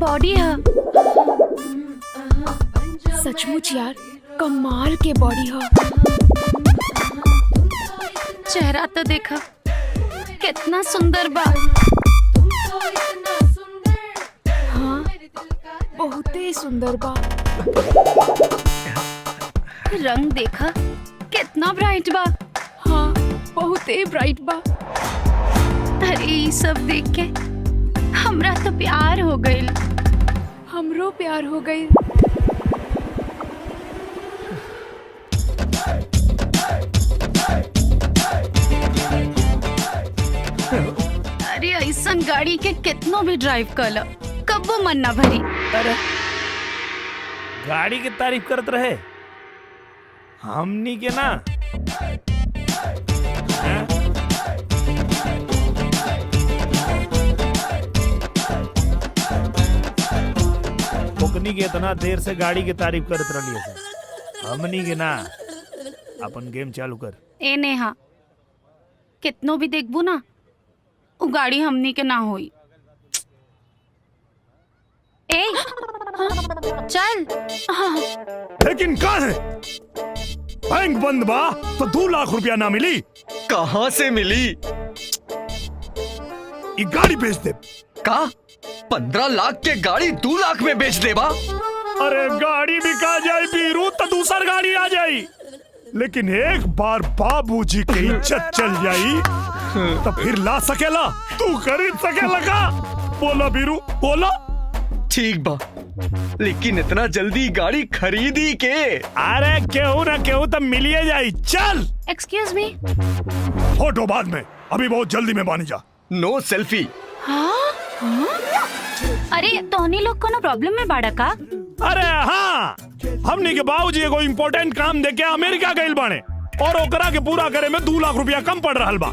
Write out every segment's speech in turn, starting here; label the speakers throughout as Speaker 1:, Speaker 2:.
Speaker 1: Body है। सचमुच यार, कमाल के बॉडी है। चेहरा तो देखा, कितना सुंदर बा। हाँ, बहुत ही सुंदर बा। रंग देखा, कितना ब्राइट बा। हाँ, बहुत ही ब्राइट बा। अरे ये सब देख के हमरा तो प्यार हो गइल। हमरो प्यार हो गइल। अरे ऐसा गाड़ी के कितनो भी ड्राइव कर लो, कब्बो मन ना भरी।
Speaker 2: अरे गाड़ी की तारीफ करत रहे, हमनी के ना। ओकनी के इतना देर से गाड़ी की तारीफ करत रही है, हमनी के ना। अपन गेम चालू कर।
Speaker 1: ए नेहा, कितनो भी देखबू ना, वो गाड़ी हमनी के ना होई। ए, चल।
Speaker 2: लेकिन कहाँ है? बैंक बंद बा तो 2 लाख रुपया ना मिली।
Speaker 3: कहाँ से मिली?
Speaker 2: ये गाड़ी बेच दे।
Speaker 3: का 15 लाख के गाड़ी 2 लाख में बेच देबा?
Speaker 2: अरे गाड़ी बिका जाए बीरू तो दूसर गाड़ी आ जाई, लेकिन एक बार बाबूजी की इज्जत चल जाई तो फिर ला सकेला, तू खरीद सकेला का? बोला बीरू, बोला।
Speaker 3: ठीक बा, लेकिन इतना जल्दी गाड़ी खरीदी के?
Speaker 2: अरे केहू ना केहू तो मिलिए जाई। चल।
Speaker 1: Excuse me.
Speaker 2: फोटो बाद में, अभी बहुत जल्दी में बानी जा।
Speaker 3: नो सेल्फी।
Speaker 1: हाँ? अरे तोहनी लोग को ना प्रॉब्लम में बाड़ा का?
Speaker 2: अरे हाँ, हमनी के बाबूजी एगो इम्पोर्टेंट काम देके अमेरिका गइल बाने और ओकरा के पूरा करे में 2 लाख रुपया कम पड़ रहल बा।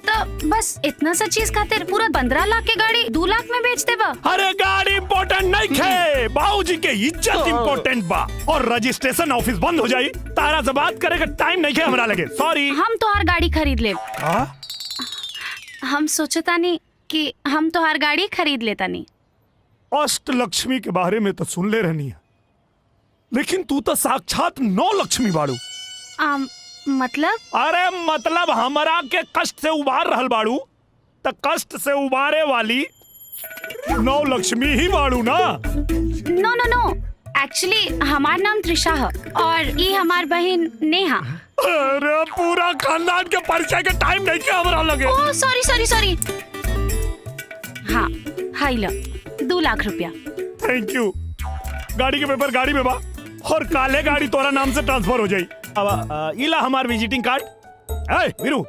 Speaker 1: तो बस इतना सा चीज खातिर पूरा 15 लाख के गाड़ी 2 लाख में बेच देबा?
Speaker 2: अरे गाड़ी इम्पोर्टेंट नहीं खे, बाबूजी के इज्जत इम्पोर्टेंट बा। और रजिस्ट्रेशन ऑफिस बंद हो जाई, तारा से बात करे का टाइम नहीं खे हमरा लगे। सॉरी।
Speaker 1: हम तोहार गाड़ी खरीद ले।
Speaker 2: हाँ?
Speaker 1: हम सोचता नहीं कि हम तोहार गाड़ी खरीद लेता नहीं।
Speaker 2: अष्टलक्ष्मी के बारे में तो सुन ले रहनी है, लेकिन तू तो साक्षात 9 लक्ष्मी बाड़ू।
Speaker 1: मतलब?
Speaker 2: अरे मतलब हमरा के कष्ट से उबार रहल बाड़ू, तो कष्ट से उबारे वाली 9 लक्ष्मी ही बाड़ू ना।
Speaker 1: नो नो नो, एक्चुअली हमार नाम त्रिशा है और ये हमार बहन नेहा।
Speaker 2: अरे पूरा खानदान के परिचय के टाइम नहीं के हमरा लगे।
Speaker 1: Oh sorry sorry sorry. हाँ, हाई लो 2 लाख रुपया।
Speaker 2: Thank you. गाड़ी के पेपर गाड़ी में बा और काले गाड़ी तोरा नाम से ट्रांसफर हो जाई। अब इला हमार विजिटिंग कार्ड। ए वीरू,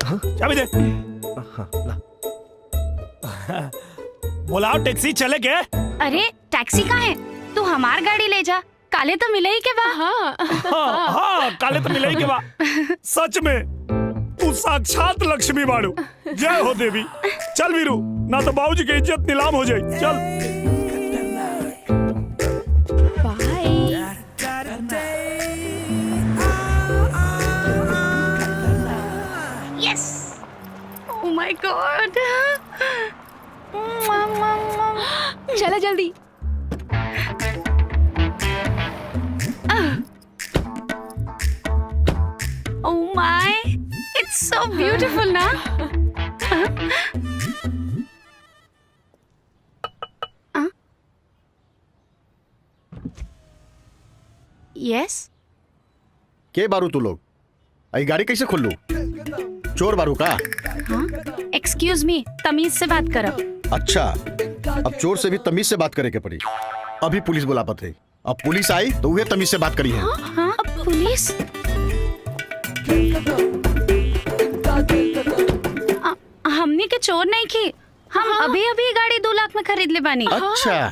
Speaker 2: चाबी दे। बुलाओ टैक्सी चले के।
Speaker 1: अरे टैक्सी कहाँ है? तू हमार गाड़ी ले जा, काले तो मिले ही के बा।
Speaker 2: हाँ, काले तो मिले ही के बा। सच में तू साक्षात लक्ष्मी बाड़ू। जय हो देवी। चल वीरू, ना तो बाबूजी की इज्जत नीलाम हो जाए। चल।
Speaker 1: Oh my God! चला जल्दी। Oh my! It's so beautiful ना? Yes?
Speaker 4: के बारू तू लोग? आई गाड़ी कैसे खोल लू? चोर बारू का?
Speaker 1: हाँ? Excuse me, तमीज से बात करो।
Speaker 4: अच्छा, अब चोर से भी तमीज से बात करे के पड़ी। अभी पुलिस बुलापत है। अब पुलिस आई तो वह तमीज से बात करी है।
Speaker 1: हाँ, अब पुलिस? हमने के चोर नहीं की। हम अभी अभी गाड़ी 2 लाख में खरीद ले बानी।
Speaker 4: अच्छा,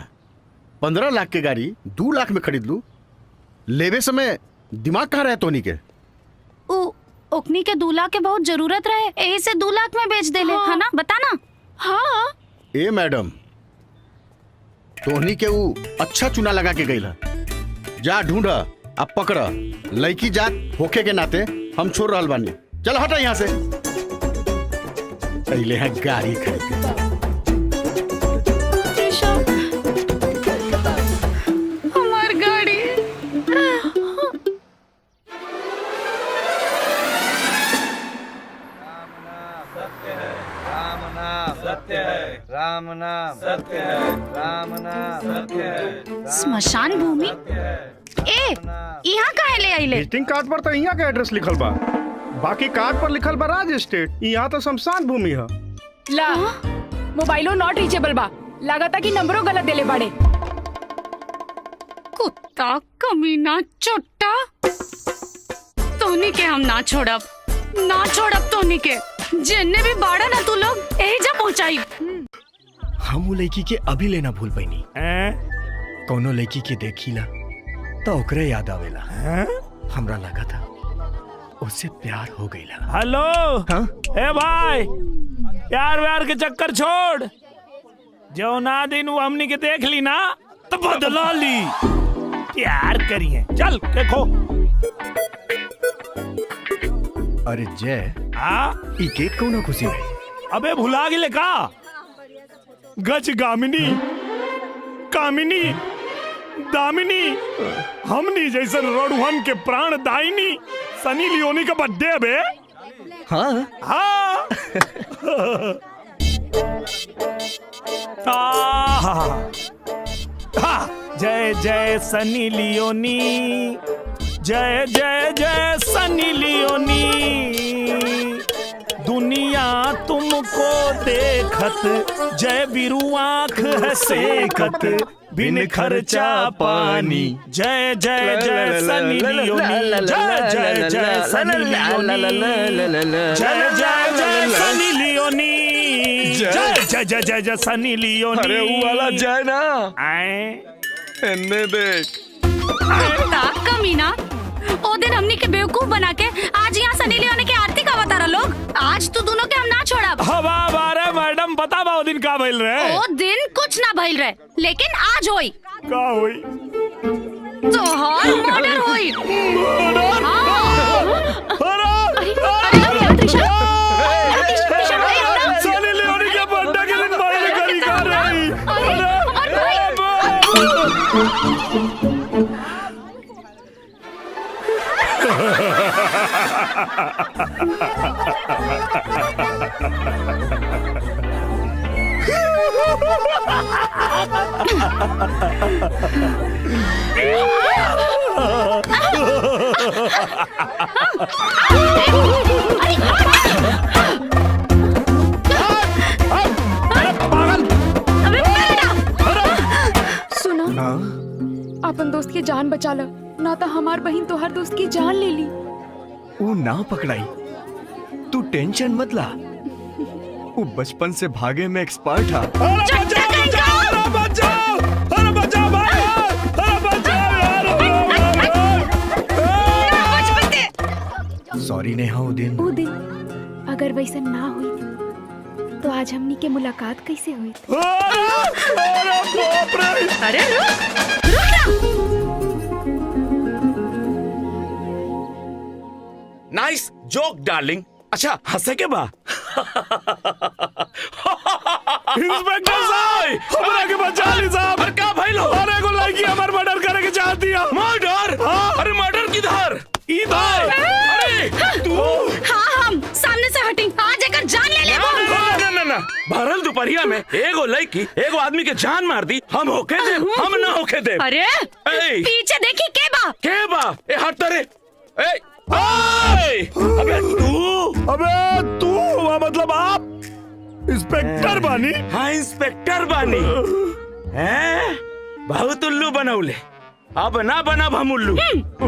Speaker 4: 15 लाख के गाड़ी 2 लाख में खरीद लू? लेवे समय दिमाग कहाँ रहे तोनी के?
Speaker 1: ओकनी के 2 लाख के बहुत जरूरत रहे, यही से 2 लाख में बेच दे ले। है ना? बता ना। हाँ।
Speaker 4: ए मैडम, तोहनी के वो अच्छा चुना लगा के गई है। जा ढूंढ, अब पकड़। लड़की जात होके के नाते हम छोड़ रहल बानी। चल हटा यहाँ से। पहले है गाड़ी खरीद।
Speaker 1: स्मशान भूमि ए यहाँ काहे ले आइले?
Speaker 5: विजिटिंग कार्ड पर तो यहाँ का एड्रेस लिखल बा, बाकी कार्ड पर लिखल बा राज स्टेट। यहाँ तो शमशान भूमि है।
Speaker 6: ला मोबाइलो नॉट रीचेबल बा, लागता कि नंबरों गलत देले बाड़े।
Speaker 1: कुत्ता कमीना चोट्टा, तोनी के हम ना छोड़ब तोनी के। जिन्ने भी बाड़ा ना तू लोग यही जा पहुंचाई।
Speaker 3: हम वो लड़की के अभी लेना भूल पैनी। कौनो लड़की के देखीला तो ओकरे याद आवेला। हमरा लगा था उससे प्यार हो गईला।
Speaker 2: हेलो
Speaker 3: हाँ?
Speaker 2: ए भाई, प्यार व्यार के चक्कर छोड़। जो ना दिन वो हमनी के देख ली ना तो बदला ली, प्यार करिए। चल देखो।
Speaker 3: अरे जय,
Speaker 2: हाँ
Speaker 3: ई केक कौनो खुशी में?
Speaker 2: अबे भुला गिले का? गज गामिनी कामिनी दामिनी हमनी जैसन रोडवन के प्राण दायनी सनी लियोनी का बर्थडे बे।
Speaker 3: हाँ
Speaker 2: हाँ जय जय सनी लियोनी, जय जय जय सनी लियोनी। दुनिया तुमको देखत, जय बिरु आँख है सेकत, बिन खर्चा पानी। जय जय जय सनी लियोनी, जय जय जय सनी लियोनी, जय जय जय सनी लियोनी, जय जय जय जय जय सनी लियोनी।
Speaker 3: अरे वो वाला जय ना,
Speaker 2: आए
Speaker 3: एन्ने देख।
Speaker 1: कुत्ता कमीना, ओ दिन हमनी के बेवकूफ बना के आज यहाँ सनी लियोनी के आरती का बता रहा लोग। आज तो दोनों के हम ना छोड़ब।
Speaker 2: हवा बारे मैडम, बता बा दिन का भइल रहे?
Speaker 1: ओ दिन कुछ ना भइल रहे, लेकिन आज होई।
Speaker 2: का होई?
Speaker 1: तोहार मर्डर होई।
Speaker 2: सनी लियोनी के बर्थडे के दिन मारे करी कर रही।
Speaker 6: सुनो, अपन दोस्त की जान बचा लो, ना तो हमार बहन तोहर दोस्त की जान ले ली।
Speaker 3: वो ना पकड़ाई, तू टेंशन मत ला। वो बचपन से भागे में एक्सपर्ट था।
Speaker 2: अरे बचाओ भाई, अरे बचाओ यार।
Speaker 3: सॉरी नेहा, वो दिन
Speaker 6: वो दिन अगर वैसा ना हुई तो आज हमनी के मुलाकात कैसे हुई?
Speaker 2: अरे बाप रे।
Speaker 1: अरे रुक ना।
Speaker 7: Nice joke darling. अच्छा हंसे के बा?
Speaker 2: इंस्पेक्टर साहब, हमरा के बचा ली साहब।
Speaker 7: अरे क्या भाई लो?
Speaker 2: अरे को लड़की हमार मर्डर करे के चाहती है।
Speaker 7: मर्डर?
Speaker 2: हाँ।
Speaker 7: अरे मर्डर किधर?
Speaker 2: इधर।
Speaker 7: अरे तू?
Speaker 1: हाँ हम सामने से हटी, आज एक जान ले ले।
Speaker 7: ना भरल दोपहरिया में एगो लड़की एगो आदमी के जान मार दी। हम होके दे, हम ना होके दे।
Speaker 1: अरे
Speaker 7: ए,
Speaker 1: पीछे देखी के बा?
Speaker 7: के बा? ए हट तरे। ए ओए!
Speaker 2: अबे तू मतलब आप इंस्पेक्टर बानी?
Speaker 7: हाँ इंस्पेक्टर बानी। हैं? बहुत उल्लू बनौले, अब ना बना हम उल्लू।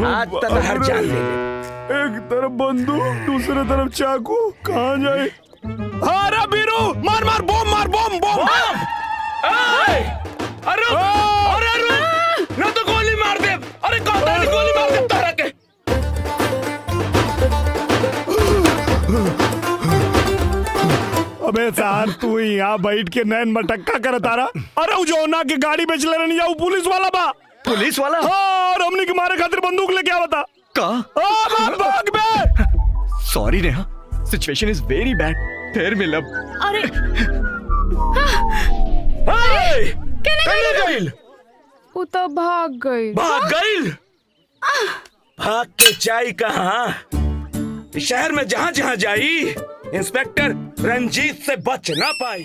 Speaker 7: आज तक हर जान ले ले।
Speaker 2: एक तरफ बंदूक, दूसरे तरफ चाकू, कहाँ जाए? अरे बीरू, मार मार बम, मार बम बम।
Speaker 7: अरे रुक, ना तो गोली मार दे। अरे कौन गोली मार दे तारा के?
Speaker 2: अबे सार तू यहाँ बैठ के नैन मटक्का कर तारा। अरे जो ना के गाड़ी बेच ले रही जाऊ, पुलिस वाला बा।
Speaker 3: पुलिस वाला?
Speaker 2: हाँ, और हमने के मारे खातिर बंदूक लेके आवता।
Speaker 3: का?
Speaker 2: मार भाग बे।
Speaker 3: Sorry Neha, situation is very bad. फिर मिलब।
Speaker 1: अरे
Speaker 7: कने गइल?
Speaker 6: वो तो भाग गई।
Speaker 7: भाग गइल? भाग के जाई कहाँ? शहर में जहाँ जहाँ जाई इंस्पेक्टर रंजीत से बच ना पाई।